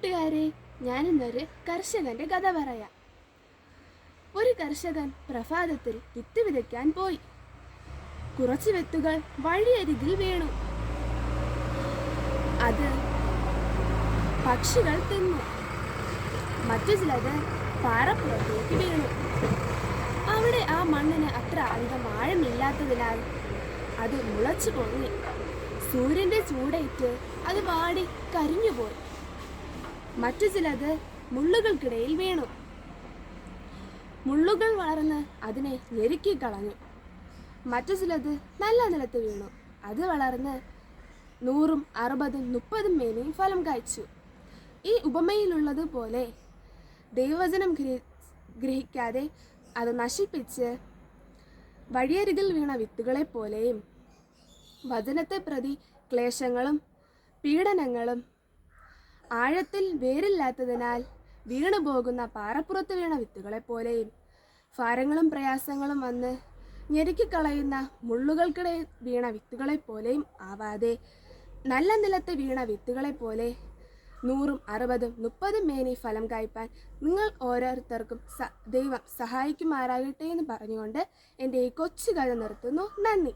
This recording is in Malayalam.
കൂട്ടുകാരെ, ഞാനിന്നൊരു കർഷകന്റെ കഥ പറയാം. ഒരു കർഷകൻ പ്രഭാതത്തിൽ വിത്ത് വിതയ്ക്കാൻ പോയി. കുറച്ച് വിത്തുകൾ വഴിയരികിൽ വീണു. അത് പക്ഷികൾ തിന്നു. മറ്റു ചിലത് പാറപ്പുറത്തേക്ക് വീണു. അവിടെ ആ മണ്ണിന് അത്ര അധികം ആഴമില്ലാത്തതിനാൽ അത് മുളച്ചു പൊങ്ങി. സൂര്യന്റെ ചൂടേറ്റ് അത് വാടി കരിഞ്ഞുപോയി. മറ്റു ചിലത് മുള്ളുകൾക്കിടയിൽ വീണു. മുള്ളുകൾ വളർന്ന് അതിനെ ഞെരുക്കിക്കളഞ്ഞു. മറ്റു ചിലത് നല്ല നിലത്ത് വീണു. അത് വളർന്ന് 100, 60, 30 മേനിയും ഫലം കായ്ച്ചു. ഈ ഉപമയിലുള്ളതുപോലെ ദൈവവചനം ഗ്രഹിക്കാതെ അത് നശിപ്പിച്ച് വഴിയരികിൽ വീണ വിത്തുകളെ പോലെയും വചനത്തെ പ്രതി ക്ലേശങ്ങളും പീഡനങ്ങളും ആഴത്തിൽ വേരില്ലാത്തതിനാൽ വീണുപോകുന്ന പാറപ്പുറത്ത് വീണ വിത്തുകളെ പോലെയും ഭാരങ്ങളും പ്രയാസങ്ങളും വന്ന് ഞെരുക്കിക്കളയുന്ന മുള്ളുകൾക്കിടയിൽ വീണ വിത്തുകളെ പോലെയും ആവാതെ നല്ല നിലത്ത് വീണ വിത്തുകളെ പോലെ 100, 60, 30 മേനി ഫലം കായ്പാൻ നിങ്ങൾ ഓരോരുത്തർക്കും ദൈവം സഹായിക്കുമാറാകട്ടെ എന്ന് പറഞ്ഞുകൊണ്ട് എൻ്റെ ഈ കൊച്ചു കഥ നിർത്തുന്നു. നന്ദി.